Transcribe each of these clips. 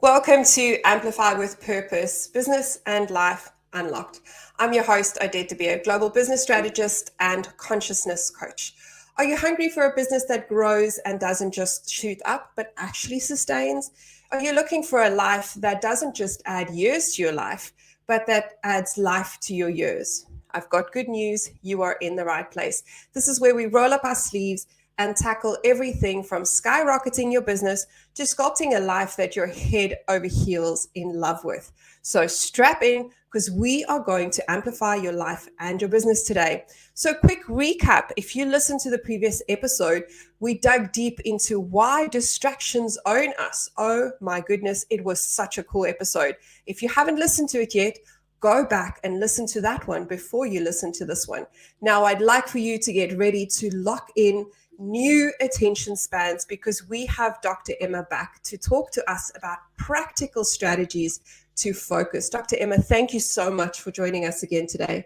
Welcome to Amplify With Purpose, Business and Life Unlocked. I'm your host, Odette, a global business strategist and consciousness coach. Are you hungry for a business that grows and doesn't just shoot up, but actually sustains? Are you looking for a life that doesn't just add years to your life, but that adds life to your years? I've got good news. You are in the right place. This is where we roll up our sleeves and tackle everything from skyrocketing your business to sculpting a life that you're head over heels in love with. So strap in, because we are going to amplify your life and your business today. So quick recap. If you listened to the previous episode, we dug deep into why distractions own us. Oh my goodness, it was such a cool episode. If you haven't listened to it yet, go back and listen to that one before you listen to this one. Now, I'd like for you to get ready to lock in new attention spans, because we have Dr. Emma back to talk to us about practical strategies to focus. Dr. Emma, thank you so much for joining us again today.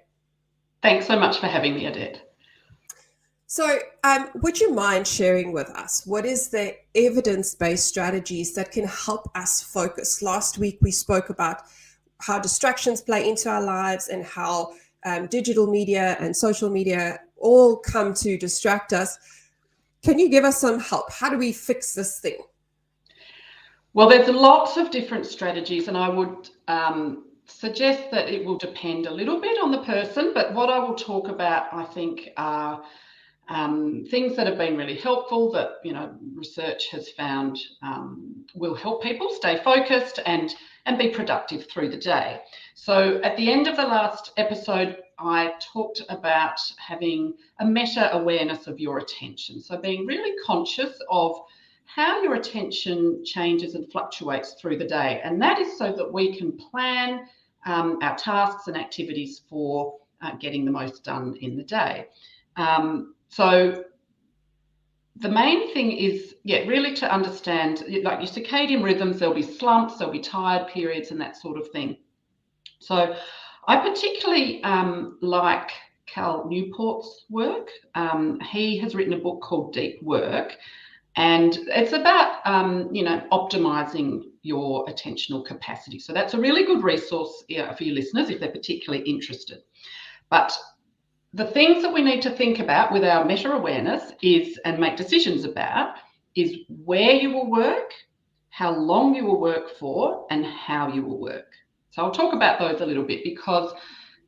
Thanks so much for having me, Odette. So would you mind sharing with us what is the evidence-based strategies that can help us focus? Last week, we spoke about how distractions play into our lives and how digital media and social media all come to distract us. Can you give us some help? How do we fix this thing? Well, there's lots of different strategies, and I would suggest that it will depend a little bit on the person, but what I will talk about, I think, are things that have been really helpful that, research has found will help people stay focused and be productive through the day. So at the end of the last episode, I talked about having a meta-awareness of your attention. So being really conscious of how your attention changes and fluctuates through the day. And that is so that we can plan our tasks and activities for getting the most done in the day. So the main thing is, really to understand, like your circadian rhythms, there'll be slumps, there'll be tired periods and that sort of thing. So I particularly like Cal Newport's work. He has written a book called Deep Work, and it's about, optimizing your attentional capacity. So that's a really good resource for your listeners if they're particularly interested. But the things that we need to think about with our meta-awareness and make decisions about is where you will work, how long you will work for, and how you will work. So I'll talk about those a little bit, because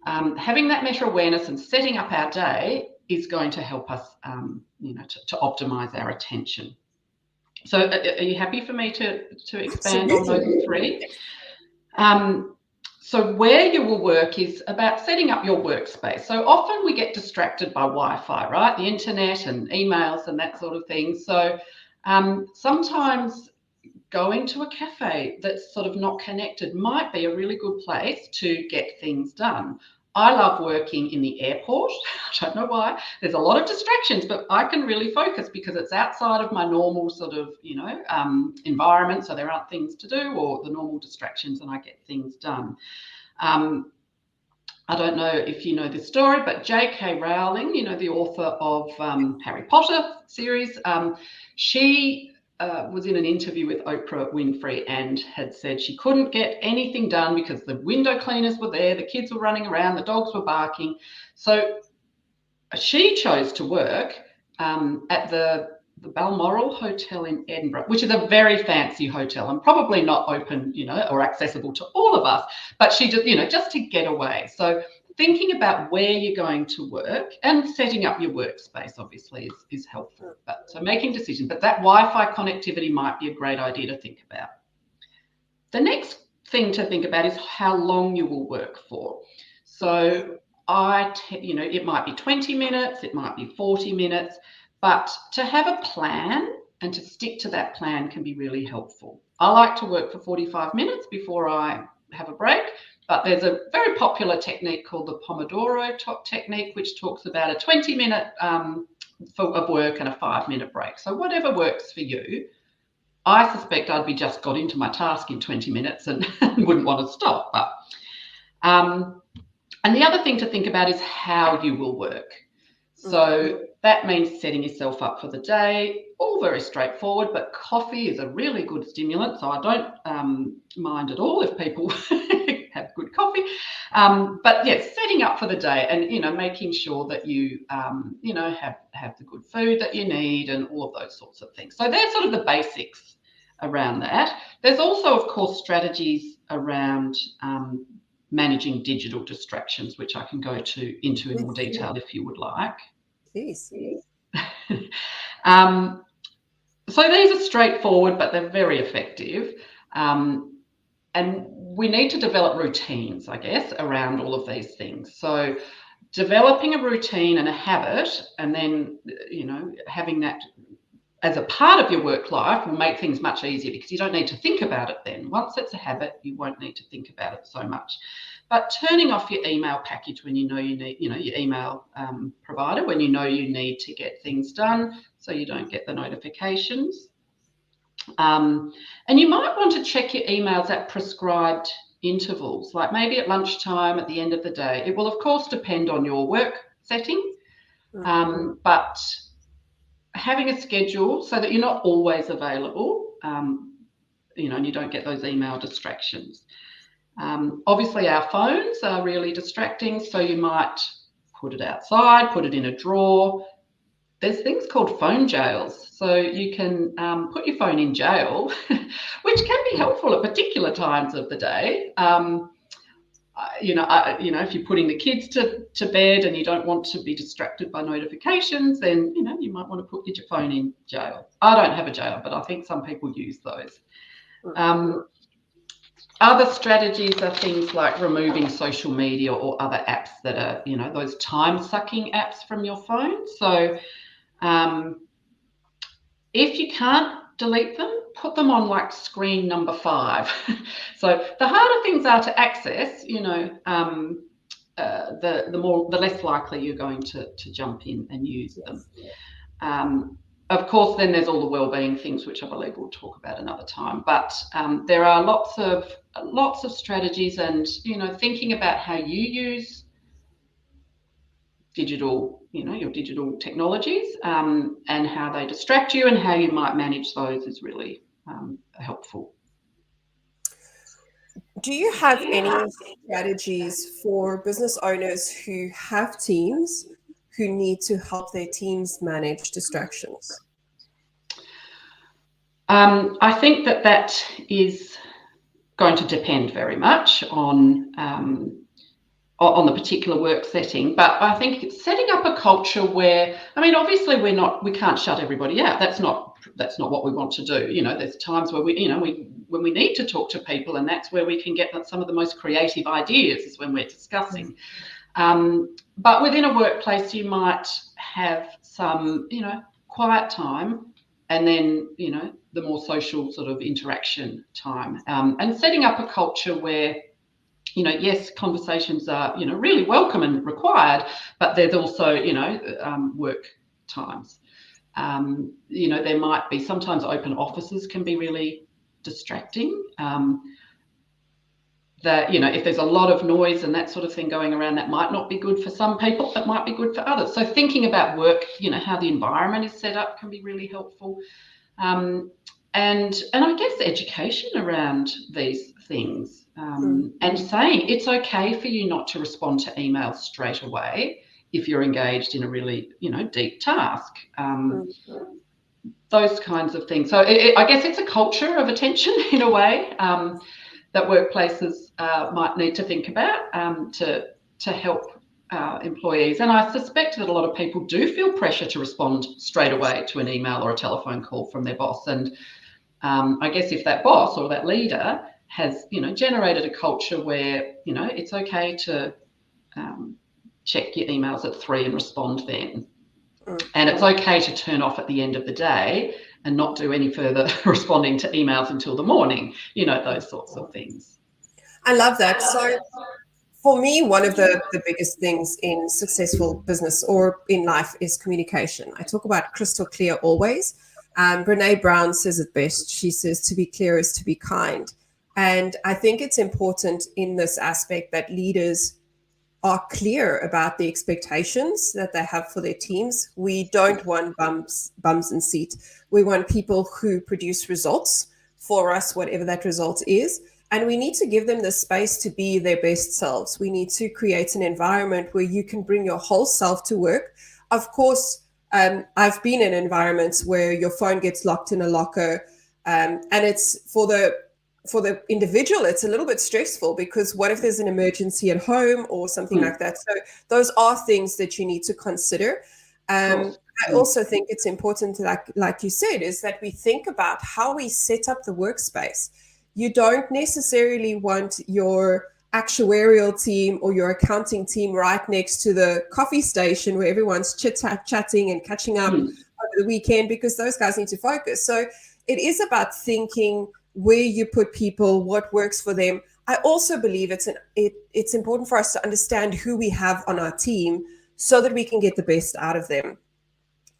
having that meta-awareness and setting up our day is going to help us, to optimize our attention. So are you happy for me to expand on those three? So where you will work is about setting up your workspace. So often we get distracted by Wi-Fi, right? The internet and emails and that sort of thing. So sometimes going to a cafe that's sort of not connected might be a really good place to get things done. I love working in the airport. I don't know why. There's a lot of distractions, but I can really focus because it's outside of my normal sort of, environment. So there aren't things to do or the normal distractions, and I get things done. I don't know if you know this story, but J.K. Rowling, the author of Harry Potter series, she was in an interview with Oprah Winfrey and had said she couldn't get anything done because the window cleaners were there, the kids were running around, the dogs were barking. So she chose to work at the Balmoral Hotel in Edinburgh, which is a very fancy hotel and probably not open, or accessible to all of us, but she just, just to get away. So thinking about where you're going to work and setting up your workspace obviously is helpful. So making decisions, but that Wi-Fi connectivity might be a great idea to think about. The next thing to think about is how long you will work for. So it might be 20 minutes, it might be 40 minutes, but to have a plan and to stick to that plan can be really helpful. I like to work for 45 minutes before I have a break. But there's a very popular technique called the Pomodoro technique, which talks about a 20-minute of work and a 5-minute break. So whatever works for you. I suspect I'd be just got into my task in 20 minutes and wouldn't want to stop. But, and the other thing to think about is how you will work. So that means setting yourself up for the day. all very straightforward, but coffee is a really good stimulant, so I don't mind at all if people have good coffee. But yes, setting up for the day and, making sure that you, have the good food that you need and all of those sorts of things. So they're sort of the basics around that. There's also, of course, strategies around managing digital distractions, which I can go into in more detail if you would like. Please. So these are straightforward, but they're very effective. And we need to develop routines, I guess, around all of these things. So developing a routine and a habit, and then, having that as a part of your work life will make things much easier because you don't need to think about it then. Once it's a habit, you won't need to think about it so much. But turning off your email package when you need, your email provider, when you need to get things done so you don't get the notifications. And you might want to check your emails at prescribed intervals, like maybe at lunchtime, at the end of the day. It will, of course, depend on your work setting, but having a schedule so that you're not always available, and you don't get those email distractions. Obviously, our phones are really distracting, so you might put it outside, put it in a drawer. There's things called phone jails, so you can put your phone in jail, which can be helpful at particular times of the day. If you're putting the kids to bed and you don't want to be distracted by notifications, then, you might want to put your phone in jail. I don't have a jail, but I think some people use those. Other strategies are things like removing social media or other apps that are, those time-sucking apps from your phone. So if you can't delete them, put them on like screen number 5. So the harder things are to access, the less likely you're going to jump in and use them. Of course, then there's all the wellbeing things, which I believe we'll talk about another time. But there are lots of strategies, and thinking about how you use digital, your digital technologies, and how they distract you and how you might manage those is really helpful. Do you have any strategies for business owners who have teams who need to help their teams manage distractions? I think that is going to depend very much on the particular work setting, but I think it's setting up a culture where, obviously we can't shut everybody out. That's not what we want to do. There's times where when we need to talk to people, and that's where we can get some of the most creative ideas, is when we're discussing. But within a workplace, you might have some, quiet time, and then, the more social sort of interaction time, and setting up a culture where, yes, conversations are, really welcome and required, but there's also, work times. There might be, sometimes open offices can be really distracting. That, if there's a lot of noise and that sort of thing going around, that might not be good for some people, that might be good for others. So thinking about work, how the environment is set up can be really helpful. And I guess education around these things, and saying it's okay for you not to respond to emails straight away if you're engaged in a really, deep task. Those kinds of things. So I guess it's a culture of attention in a way, that workplaces might need to think about to help employees. And I suspect that a lot of people do feel pressure to respond straight away to an email or a telephone call from their boss. And I guess if that boss or that leader has, generated a culture where, it's okay to check your emails at 3 and respond then. And it's okay to turn off at the end of the day and not do any further responding to emails until the morning, those sorts of things. I love that. So for me, one of the biggest things in successful business or in life is communication. I talk about crystal clear always. Brene Brown says it best. She says, to be clear is to be kind. And I think it's important in this aspect that leaders are clear about the expectations that they have for their teams. We don't want bums in seat. We want people who produce results for us, whatever that result is. And we need to give them the space to be their best selves. We need to create an environment where you can bring your whole self to work. Of course, I've been in environments where your phone gets locked in a locker, and it's for the individual, it's a little bit stressful, because what if there's an emergency at home or something like that? So those are things that you need to consider. I also think it's important, like you said, is that we think about how we set up the workspace. You don't necessarily want your actuarial team or your accounting team right next to the coffee station where everyone's chatting and catching up over the weekend, because those guys need to focus. So it is about thinking where you put people, what works for them. I also believe it's important for us to understand who we have on our team so that we can get the best out of them.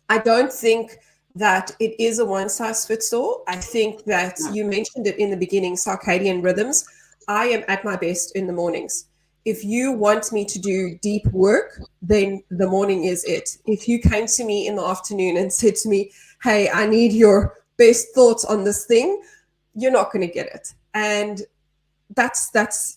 I don't think that it is a one-size-fits-all. I think that you mentioned it in the beginning, circadian rhythms. I am at my best in the mornings. If you want me to do deep work, then the morning is it. If you came to me in the afternoon and said to me, hey, I need your best thoughts on this thing, you're not going to get it. And that's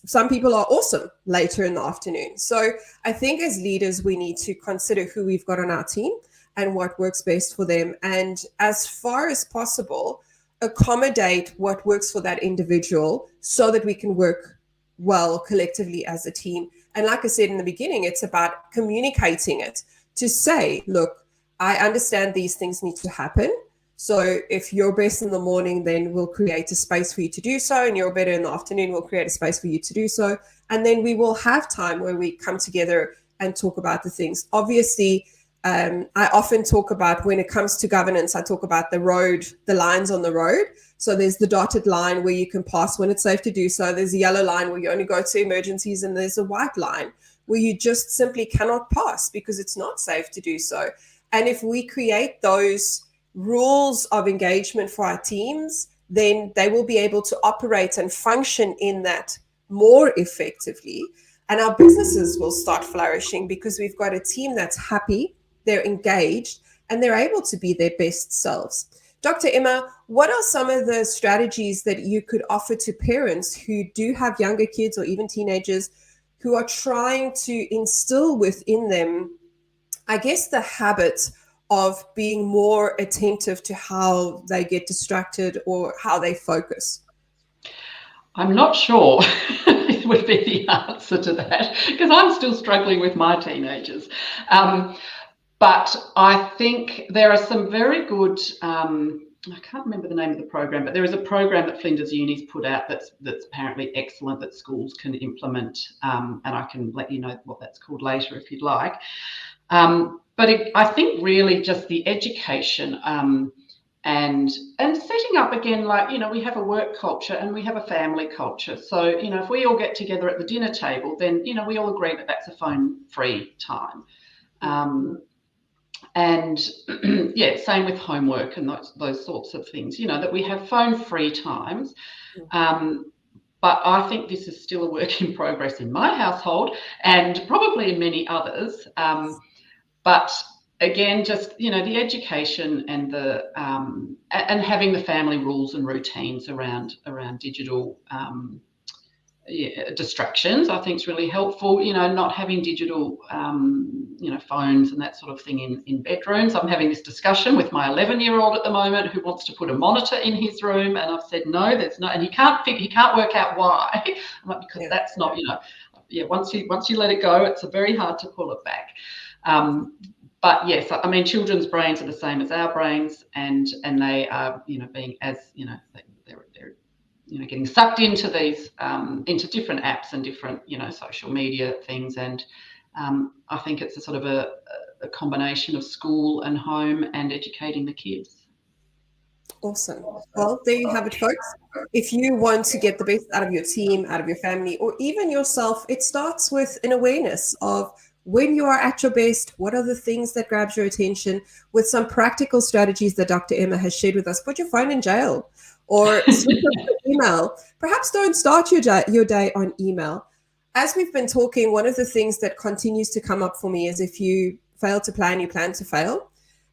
some people are awesome later in the afternoon. So I think as leaders, we need to consider who we've got on our team and what works best for them. And as far as possible, accommodate what works for that individual so that we can work well collectively as a team. And like I said in the beginning, it's about communicating it to say, look, I understand these things need to happen. So if you're best in the morning, then we'll create a space for you to do so. And you're better in the afternoon, we'll create a space for you to do so. And then we will have time where we come together and talk about the things. Obviously, I often talk about, when it comes to governance, I talk about the road, the lines on the road. So there's the dotted line where you can pass when it's safe to do so. There's a yellow line where you only go to emergencies. And there's a white line where you just simply cannot pass because it's not safe to do so. And if we create those rules of engagement for our teams, then they will be able to operate and function in that more effectively. And our businesses will start flourishing because we've got a team that's happy, they're engaged, and they're able to be their best selves. Dr. Emma, what are some of the strategies that you could offer to parents who do have younger kids or even teenagers who are trying to instill within them, I guess, the habit of being more attentive to how they get distracted or how they focus? I'm not sure it would be the answer to that, because I'm still struggling with my teenagers. But I think there are some very good, I can't remember the name of the program, but there is a program that Flinders Uni's put out that's apparently excellent, that schools can implement, and I can let you know what that's called later if you'd like. But I think really just the education and setting up again, like, we have a work culture and we have a family culture. So, if we all get together at the dinner table, then, we all agree that that's a phone-free time. And yeah, same with homework and those sorts of things, that we have phone-free times. But I think this is still a work in progress in my household and probably in many others. But again, just, the education and the and having the family rules and routines around digital distractions, I think is really helpful. Not having digital, phones and that sort of thing in bedrooms. I'm having this discussion with my 11-year-old at the moment who wants to put a monitor in his room, and I've said no, there's not, and he can't work out why. I'm like, because that's not, once you let it go, it's very hard to pull it back. But yes, I mean, children's brains are the same as our brains, and they are, being as, they're getting sucked into these, into different apps and different, social media things. And I think it's a sort of a combination of school and home and educating the kids. Awesome. Well, there you have it, folks. If you want to get the best out of your team, out of your family, or even yourself, it starts with an awareness of when you are at your best, what are the things that grabs your attention, with some practical strategies that Dr. Emma has shared with us. Put your phone in jail or switch off your email. Perhaps don't start your day on email. as we've been talking, one of the things that continues to come up for me is if you fail to plan, you plan to fail.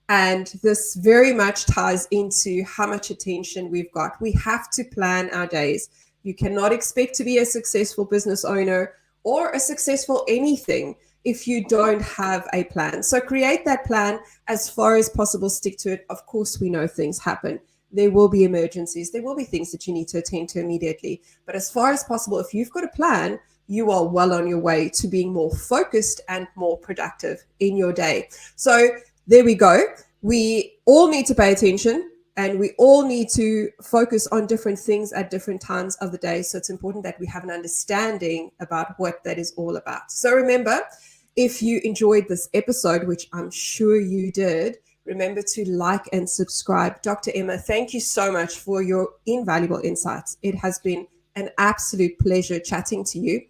And this very much ties into how much attention we've got. We have to plan our days. You cannot expect to be a successful business owner or a successful anything if you don't have a plan. So create that plan as far as possible, stick to it. Of course, we know things happen. There will be emergencies. There will be things that you need to attend to immediately. But as far as possible, if you've got a plan, you are well on your way to being more focused and more productive in your day. So there we go. We all need to pay attention and we all need to focus on different things at different times of the day. So it's important that we have an understanding about what that is all about. So remember, if you enjoyed this episode, which I'm sure you did, remember to like and subscribe. Dr. Emma, thank you so much for your invaluable insights. It has been an absolute pleasure chatting to you.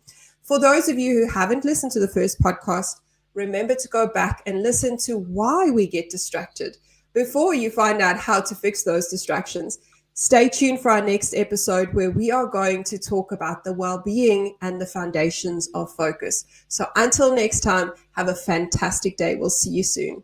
For those of you who haven't listened to the first podcast, remember to go back and listen to why we get distracted before you find out how to fix those distractions. Stay tuned for our next episode where we are going to talk about the well-being and the foundations of focus. So until next time, have a fantastic day. We'll see you soon.